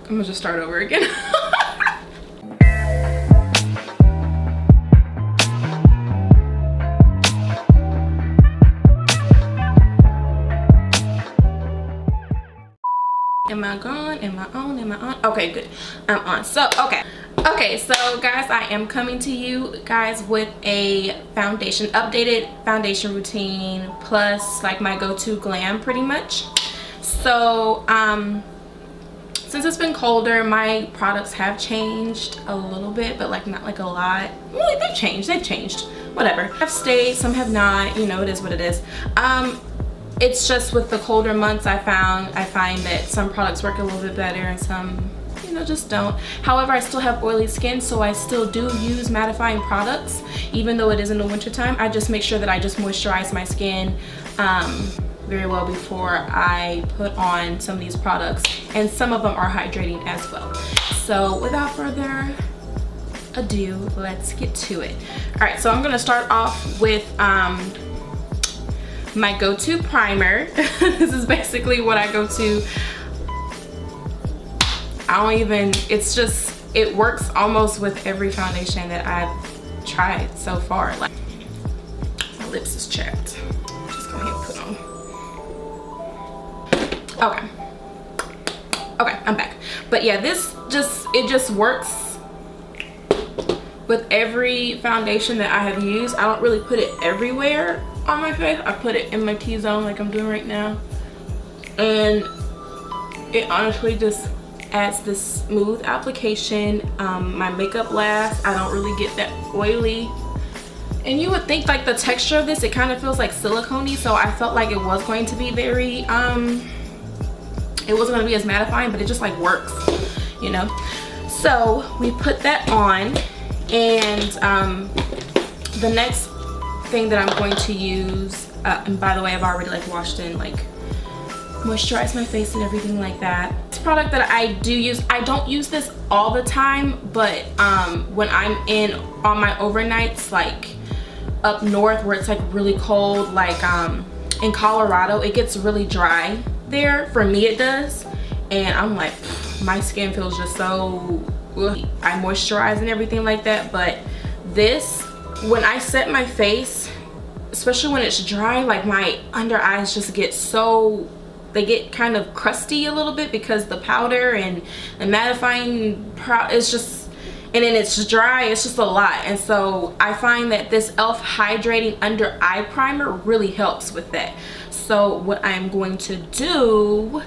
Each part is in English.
I'm gonna just start over again. Am I gone? Am I on? Am I on? Okay, good. I'm on. So, okay, so guys, I am coming to you guys with a foundation, updated foundation routine, plus like my go-to glam pretty much. So, since it's been colder, my products have changed a little bit, but like not like a lot. Well, they've changed, whatever. Have stayed, some have not, you know, it is what it is. It's just with the colder months, I find that some products work a little bit better and some, you know, just don't. However, I still have oily skin, so I still do use mattifying products, even though it is in the winter time. I just make sure that I just moisturize my skin very well before I put on some of these products, and some of them are hydrating as well. So without further ado, let's get to it. All right, so I'm gonna start off with my go-to primer. This is basically what I go to. It works almost with every foundation that I've tried so far. Like, my lips is chapped. Just go ahead and put on. Okay, I'm back. But yeah, it just works with every foundation that I have used. I don't really put it everywhere on my face. I put it in my T-zone like I'm doing right now, and it honestly just adds this smooth application. My makeup lasts. I don't really get that oily, and you would think like the texture of this, it kind of feels like silicone-y, so I felt like it was going to be very it wasn't going to be as mattifying, but it just like works, you know. So we put that on, and the next thing that I'm going to use, and by the way, I've already like washed and like moisturized my face and everything like that. This product that I do use, I don't use this all the time, but when I'm on my overnights, like up north where it's like really cold, like in Colorado, it gets really dry there. For me it does, and I'm like, my skin feels just so ugh. I moisturize and everything like that, but this, when I set my face, especially when it's dry, like my under eyes just get so, they get kind of crusty a little bit because the powder and the mattifying it's just, and then it's dry, it's just a lot. And so I find that this E.L.F. Hydrating Under Eye Primer really helps with that. So what I'm going to do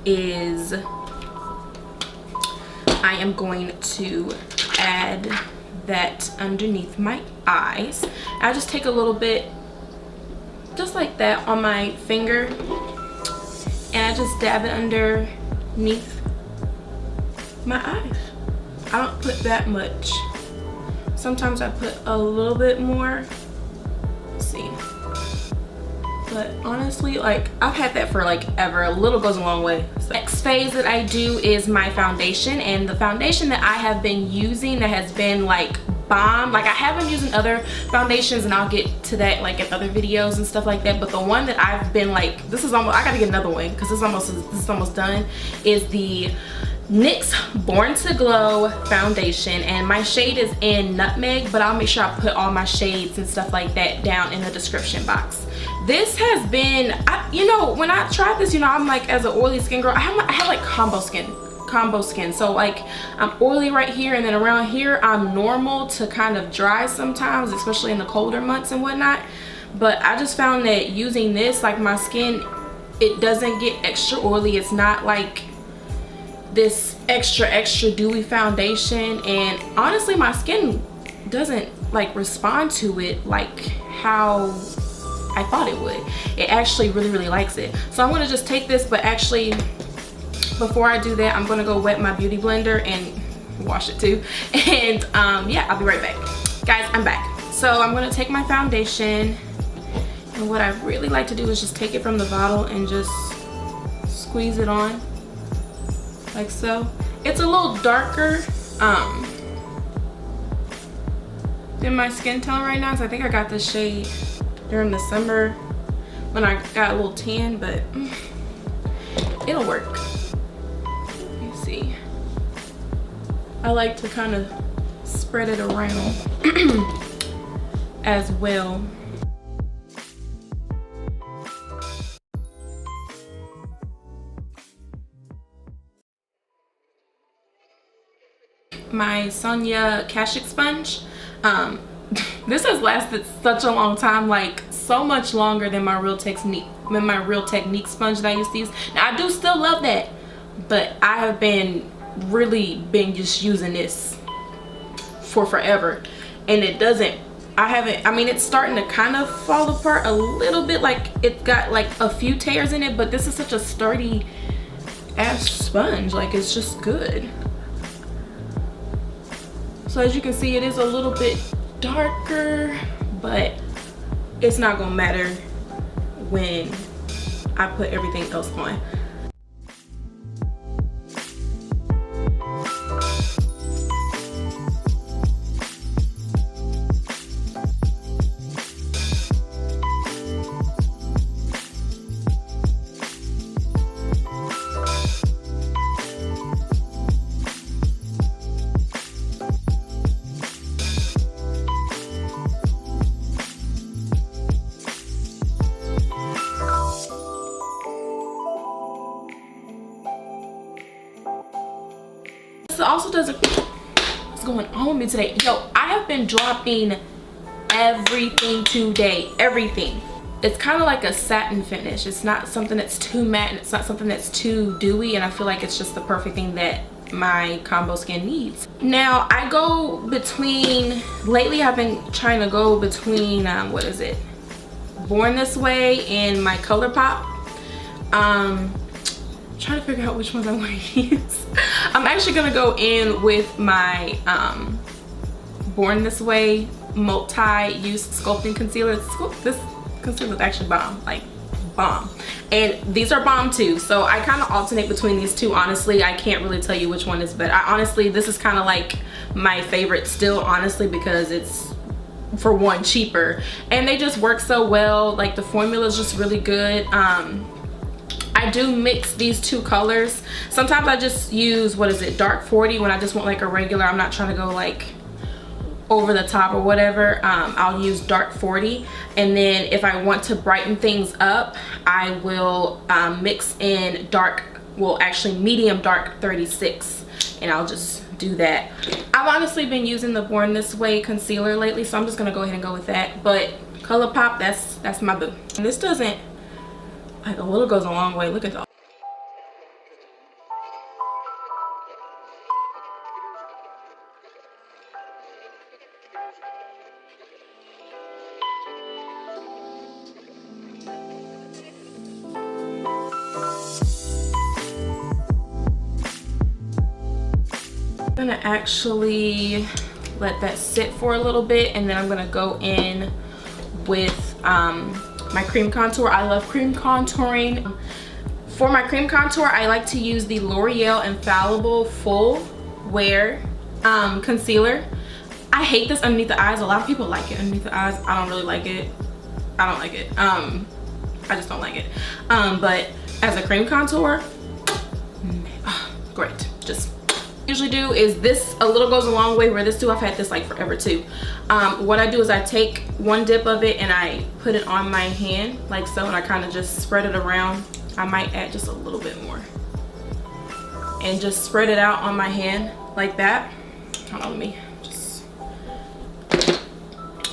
is I am going to add that underneath my eyes. I'll just take a little bit just like that on my finger, and I just dab it underneath my eyes. I don't put that much. Sometimes I put a little bit more. Let's see. But honestly, like, I've had that for like ever. A little goes a long way. So next phase that I do is my foundation, and the foundation that I have been using that has been like bomb, like I have been using other foundations, and I'll get to that like in other videos and stuff like that, but the one that I've been like, this is almost, I gotta get another one because this is almost done, is the NYX Born to Glow foundation, and my shade is in Nutmeg, but I'll make sure I put all my shades and stuff like that down in the description box. This has been, you know, when I tried this, you know, I'm like, as an oily skin girl, I have like combo skin, so like I'm oily right here, and then around here I'm normal to kind of dry sometimes, especially in the colder months and whatnot. But I just found that using this, like, my skin, it doesn't get extra oily. It's not like this extra dewy foundation, and honestly my skin doesn't like respond to it like how I thought it would. It actually really likes it. So I'm gonna just take this, but actually before I do that, I'm gonna go wet my beauty blender and wash it too, and yeah, I'll be right back. Guys, I'm back. So I'm gonna take my foundation, and what I really like to do is just take it from the bottle and just squeeze it on like so. It's a little darker than my skin tone right now, so I think I got this shade during the summer when I got a little tan, but it'll work. Let me see. I like to kind of spread it around as well. My Sonia Kashik sponge. This has lasted such a long time, like so much longer than my Real Technique sponge that I used to use. Now I do still love that, but I have really been just using this for forever, and it doesn't. I mean, it's starting to kind of fall apart a little bit. Like it's got like a few tears in it, but this is such a sturdy ass sponge. Like it's just good. So as you can see, it is a little bit darker, but it's not gonna matter when I put everything else on. Also doesn't, what's going on with me today? Yo, I have been dropping everything today, everything. It's kind of like a satin finish. It's not something that's too matte, and it's not something that's too dewy, and I feel like it's just the perfect thing that my combo skin needs. Now I go between, lately I've been trying to go between what is it, Born This Way and my ColourPop. Trying to figure out which ones I want to use. I'm actually gonna go in with my Born This Way multi-use sculpting concealer. This concealer is actually bomb, like bomb, and these are bomb too. So I kind of alternate between these two. Honestly, I can't really tell you which one is better. Honestly, this is kind of like my favorite still, honestly, because it's, for one, cheaper, and they just work so well. Like the formula is just really good. I do mix these two colors. Sometimes I just use, what is it, dark 40 when I just want like a regular, I'm not trying to go like over the top or whatever. I'll use dark 40, and then if I want to brighten things up, I will mix in dark, well actually medium dark 36, and I'll just do that. I've honestly been using the Born This Way concealer lately, so I'm just gonna go ahead and go with that. But ColourPop, that's my boo. And this doesn't, like a little goes a long way. Look at that. I'm gonna actually let that sit for a little bit, and then I'm gonna go in with my cream contour. I love cream contouring. For my cream contour, I like to use the L'Oreal Infallible Full Wear concealer. I hate this underneath the eyes. A lot of people like it underneath the eyes. I don't really like it. I don't like it. I just don't like it. But as a cream contour, great. Just usually do is this, a little goes a long way. Where this too, I've had this like forever too. What I do is I take one dip of it and I put it on my hand like so, and I kind of just spread it around. I might add just a little bit more and just spread it out on my hand like that. Hold on, let me just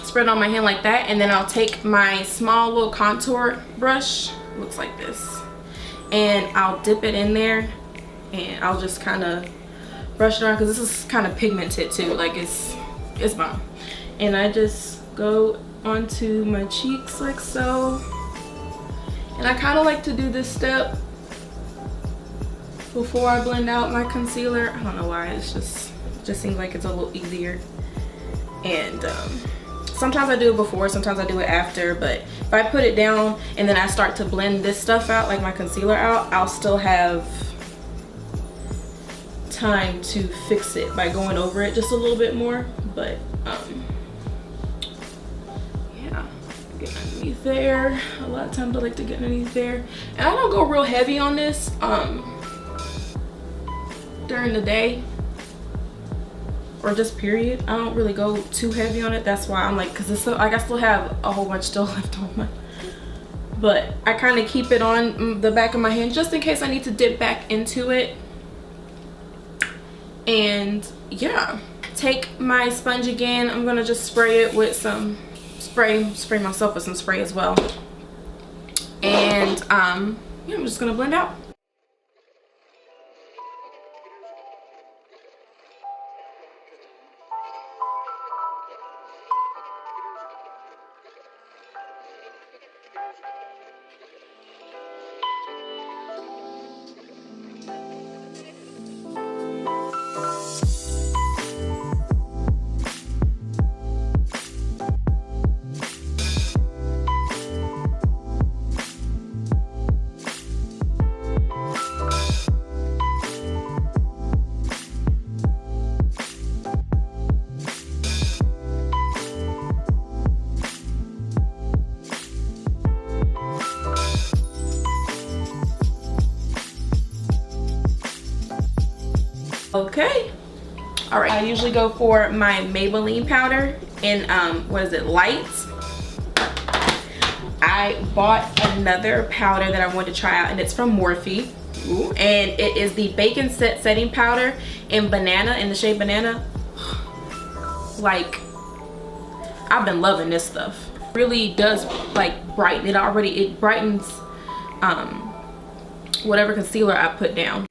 spread it on my hand like that, and then I'll take my small little contour brush, looks like this, and I'll dip it in there, and I'll just kind of brush it around, because this is kind of pigmented too, like it's bomb. And I just go onto my cheeks like so, and I kind of like to do this step before I blend out my concealer. I don't know why, it just seems like it's a little easier. And sometimes I do it before, sometimes I do it after, but if I put it down and then I start to blend this stuff out, like my concealer out, I'll still have time to fix it by going over it just a little bit more. But yeah, get underneath there. A lot of times I like to get underneath there, and I don't go real heavy on this during the day. or just period. I don't really go too heavy on it. That's why I'm like, because it's still, like, I still have a whole bunch still left on my, but I kind of keep it on the back of my hand just in case I need to dip back into it. And yeah, take my sponge again. I'm gonna just spray it with some spray myself with some spray as well. And yeah, I'm just gonna blend out. Okay, all right, I usually go for my Maybelline powder in what is it, light. I bought another powder that I wanted to try out, and it's from Morphe. Ooh. And it is the Bacon Set Setting Powder in Banana, in the shade Banana. Like, I've been loving this stuff. Really does like brighten it. It brightens whatever concealer I put down.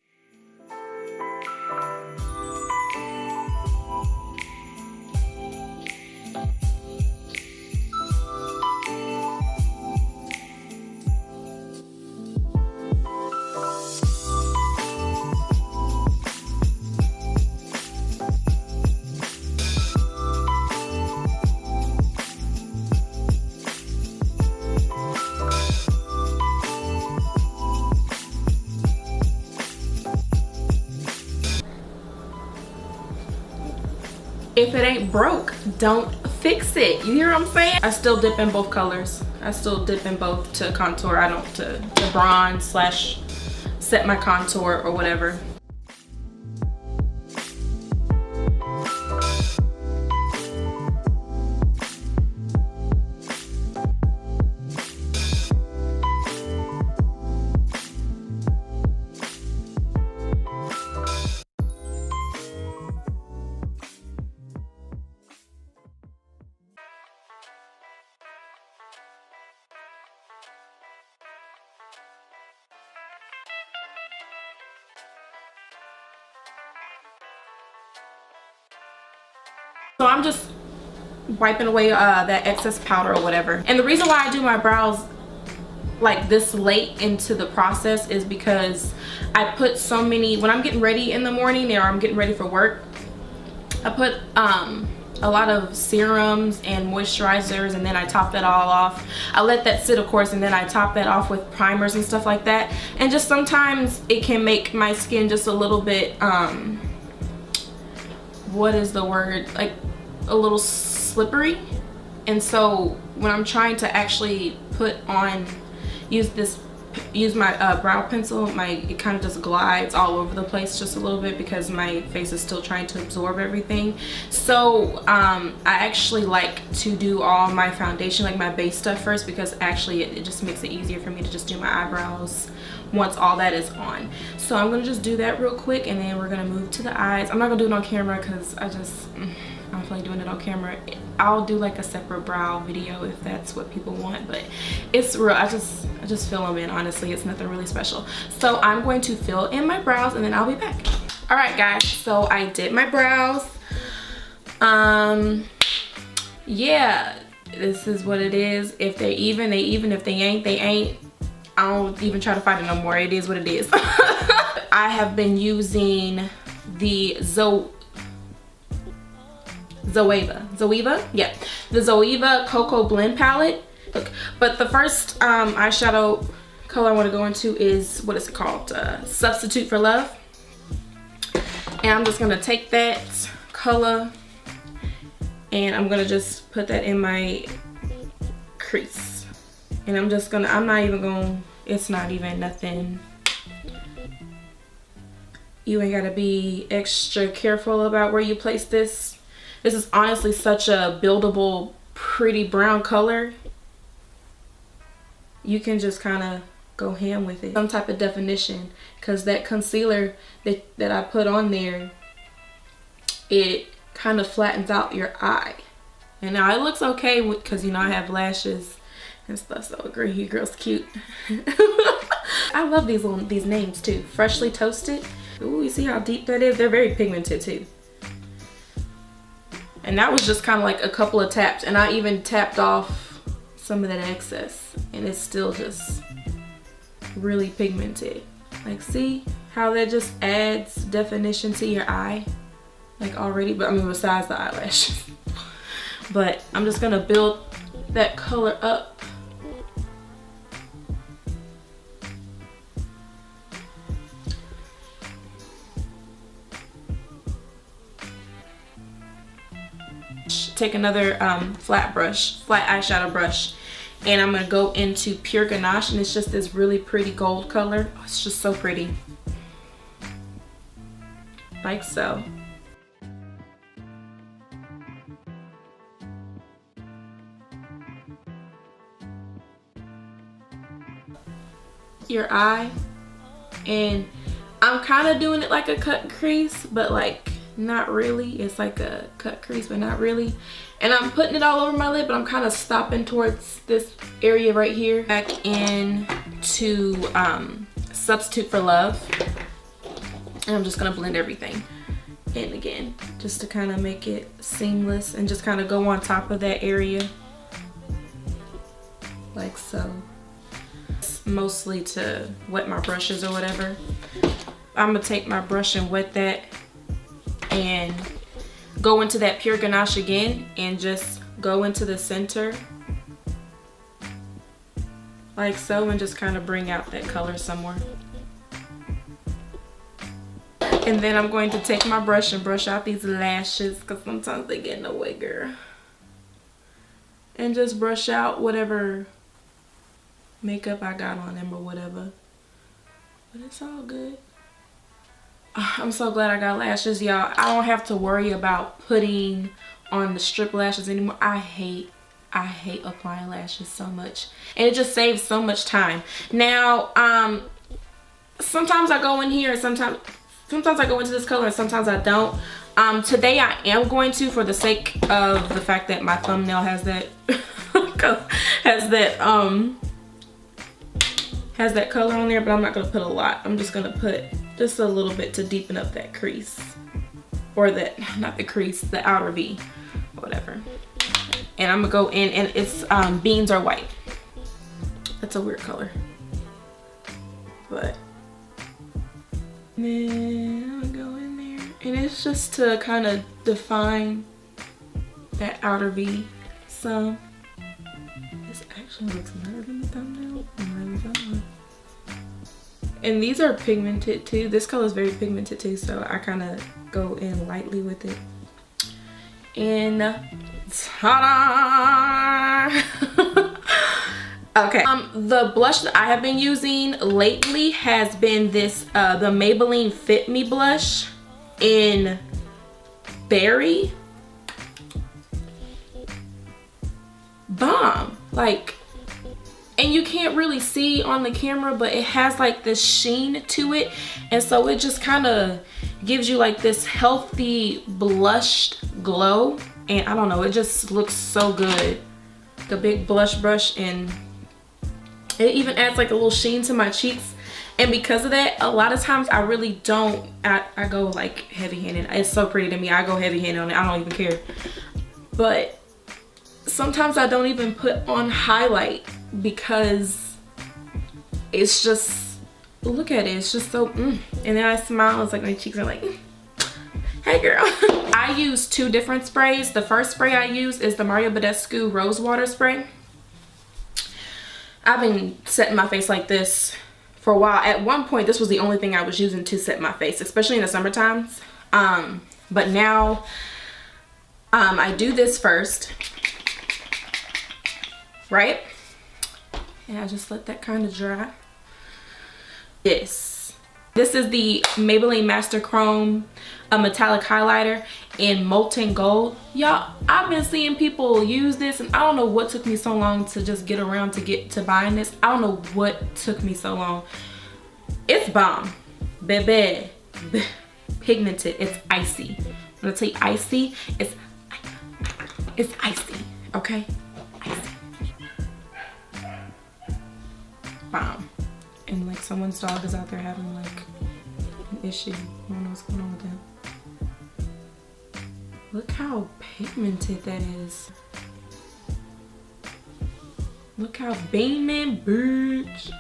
If it ain't broke, don't fix it. You hear what I'm saying? I still dip in both colors. I still dip in both to contour. I don't to bronze slash set my contour or whatever. So I'm just wiping away that excess powder or whatever. And the reason why I do my brows like this late into the process is because I put so many, when I'm getting ready in the morning or I'm getting ready for work, I put a lot of serums and moisturizers, and then I top that all off. I let that sit, of course, and then I top that off with primers and stuff like that. And just sometimes it can make my skin just a little bit what is the word, like a little slippery. And so when I'm trying to actually put on, use my brow pencil, it kind of just glides all over the place just a little bit because my face is still trying to absorb everything. So I actually like to do all my foundation, like my base stuff first, because actually it just makes it easier for me to just do my eyebrows once all that is on. So I'm gonna just do that real quick, and then we're gonna move to the eyes. I'm not gonna do it on camera because I don't feel like doing it on camera. I'll do like a separate brow video if that's what people want, but it's real, I just fill them in. Honestly, it's nothing really special. So I'm going to fill in my brows and then I'll be back. All right guys, so I did my brows. Yeah, this is what it is. If they're even, they even. If they ain't, they ain't. I don't even try to fight it no more. It is what it is. I have been using the Zoeva, yeah, the Zoeva Cocoa Blend palette. Look, but the first eyeshadow color I want to go into is, what is it called? Substitute for Love. And I'm just gonna take that color and I'm gonna just put that in my crease. And I'm just gonna, it's not even nothing You ain't gotta be extra careful about where you place this. This is honestly such a buildable, pretty brown color. You can just kind of go ham with it. Some type of definition, because that concealer that I put on there, it kind of flattens out your eye. And now it looks okay because, you know, I have lashes and stuff, so agree, you girl's cute. I love these names too. Freshly Toasted. Ooh, you see how deep that is? They're very pigmented too. And that was just kind of like a couple of taps, and I even tapped off some of that excess, and it's still just really pigmented. Like, see how that just adds definition to your eye, like already, but I mean besides the eyelashes. But I'm just gonna build that color up. Take another flat eyeshadow brush, and I'm gonna go into Pure Ganache, and it's just this really pretty gold color. Oh, it's just so pretty, like so. Your eye, and I'm kind of doing it like a cut crease, but like not really. It's like a cut crease, but not really. And I'm putting it all over my lid, but I'm kind of stopping towards this area right here. Back in to Substitute for Love, and I'm just gonna blend everything in again, just to kind of make it seamless, and just kind of go on top of that area, like so. Mostly to wet my brushes or whatever. I'm gonna take my brush and wet that, and go into that Pure Ganache again, and just go into the center like so, and just kind of bring out that color somewhere. And then I'm going to take my brush and brush out these lashes, because sometimes they get in the way, girl. And just brush out whatever makeup I got on them or whatever. But it's all good. I'm so glad I got lashes, y'all. I don't have to worry about putting on the strip lashes anymore. I hate applying lashes so much, and it just saves so much time. Now sometimes I go in here, and sometimes I go into this color, and sometimes I don't. Today I am going to, for the sake of the fact that my thumbnail has that has that color on there, but I'm not gonna put a lot. I'm just gonna put just a little bit to deepen up that crease, or that, not the crease, the outer V, whatever. And I'm gonna go in, and it's Beans Are White. That's a weird color, but then I'm gonna go in there, and it's just to kind of define that outer V some. This actually looks better than the thumbnail. And these are pigmented too. This color is very pigmented too, so I kind of go in lightly with it. And ta-da! Okay, the blush that I have been using lately has been this the Maybelline Fit Me blush in Berry. Bomb, like. And you can't really see on the camera, but it has like this sheen to it, and so it just kind of gives you like this healthy blushed glow. And I don't know, it just looks so good. The big blush brush, and it even adds like a little sheen to my cheeks. And because of that, a lot of times I really don't, I go like heavy-handed. It's so pretty to me. I go heavy-handed on it. I don't even care. But sometimes I don't even put on highlight, because it's just, look at it, it's just so and then I smile, it's like my cheeks are like, hey girl. I use two different sprays. The first spray I use is the Mario Badescu Rose Water Spray. I've been setting my face like this for a while. At one point, this was the only thing I was using to set my face, especially in the summer times. But now I do this first, right? And I just let that kind of dry. This, This is the Maybelline Master Chrome metallic highlighter in Molten Gold. Y'all, I've been seeing people use this and I don't know what took me so long to just get around to buying this. I don't know what took me so long. It's bomb. Baby. Pigmented. It's icy. I'm gonna tell you, icy. It's icy. Okay? Icy. Bomb. And like someone's dog is out there having like an issue. I don't know what's going on with them. Look how pigmented that is. Look how beaming, bitch.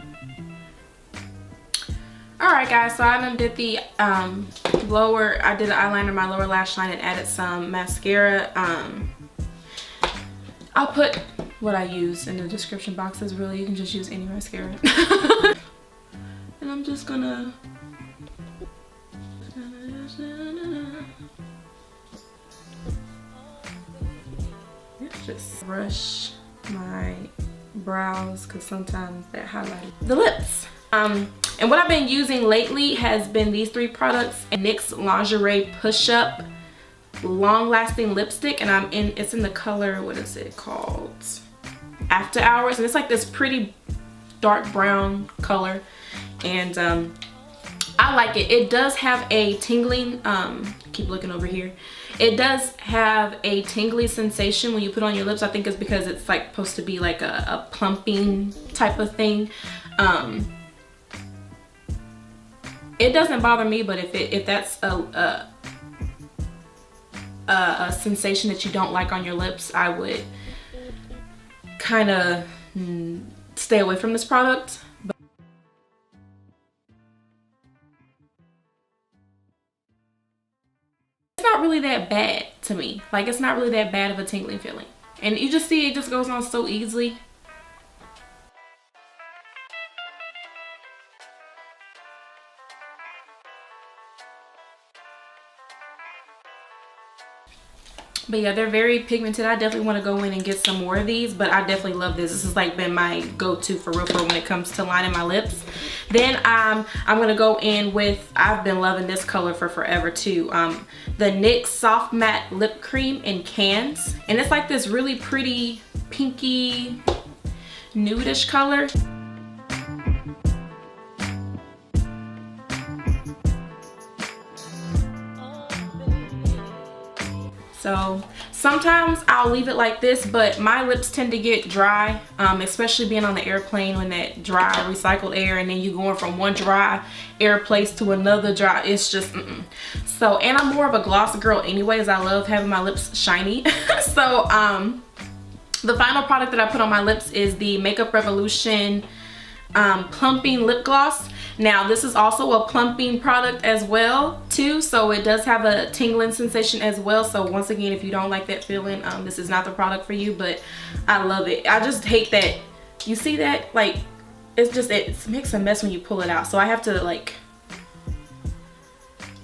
Alright guys, so I done did the I did an eyeliner, my lower lash line, and added some mascara. I'll put what I use in the description boxes. Really, you can just use any mascara. And I'm just gonna just brush my brows because sometimes that highlights the lips. And what I've been using lately has been these three products: NYX Lingerie Push Up Long Lasting Lipstick, and it's in the color, what is it called? After Hours, and it's like this pretty dark brown color, and I like it. It does have a tingling, keep looking over here. It does have a tingly sensation when you put on your lips. I think it's because it's like supposed to be like a plumping type of thing. It doesn't bother me, but if that's a sensation that you don't like on your lips, I would kind of stay away from this product. But it's not really that bad to me. Like, it's not really that bad of a tingling feeling. And you just see it just goes on so easily. But yeah, they're very pigmented. I definitely want to go in and get some more of these, but I definitely love this. This has like been my go-to for real when it comes to lining my lips. Then I'm gonna go in with, I've been loving this color for forever too, the NYX Soft Matte Lip Cream in Cans, and it's like this really pretty pinky nudish color. So sometimes I'll leave it like this, but my lips tend to get dry, especially being on the airplane when that dry recycled air, and then you going from one dry air place to another dry. It's just So, and I'm more of a gloss girl anyways. I love having my lips shiny. So the final product that I put on my lips is the Makeup Revolution Plumping Lip Gloss. Now this is also a plumping product as well too, so it does have a tingling sensation as well. So once again, if you don't like that feeling, this is not the product for you, but I love it. I just hate that, you see that, like, it makes a mess when you pull it out, so I have to like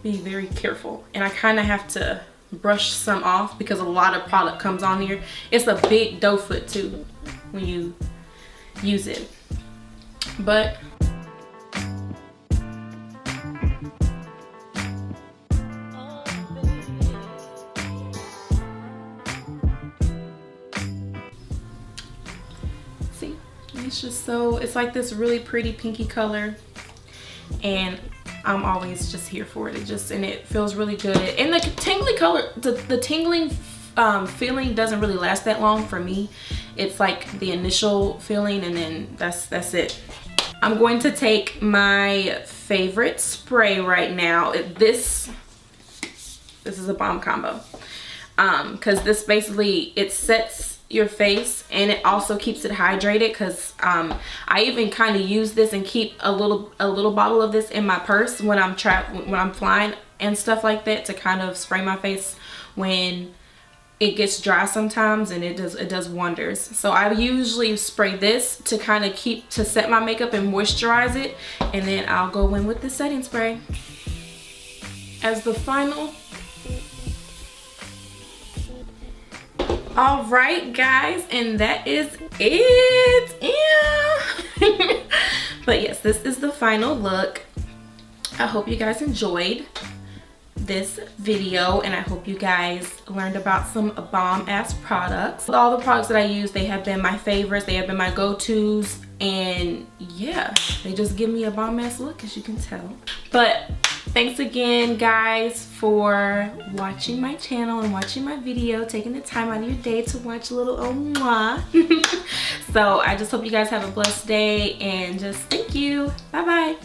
be very careful, and I kind of have to brush some off because a lot of product comes on here. It's a big doe foot too when you use it, but it's just so, it's like this really pretty pinky color, and I'm always just here for it. And it feels really good, and the tingly color, the tingling feeling doesn't really last that long for me. It's like the initial feeling, and then that's it. I'm going to take my favorite spray right now. This is a bomb combo, because this basically, it sets your face and it also keeps it hydrated, because I even kind of use this and keep a little bottle of this in my purse when I'm flying and stuff like that, to kind of spray my face when it gets dry sometimes, and it does wonders. So I usually spray this to kind of set my makeup and moisturize it, and then I'll go in with the setting spray as the final. All right guys, and that is it. Yeah. But yes, this is the final look. I hope you guys enjoyed this video, and I hope you guys learned about some bomb ass products. All the products that I use, they have been my favorites, they have been my go-tos, and yeah, they just give me a bomb ass look, as you can tell. But thanks again guys for watching my channel and watching my video, taking the time out of your day to watch a little mwah. So I just hope you guys have a blessed day, and just thank you. Bye bye.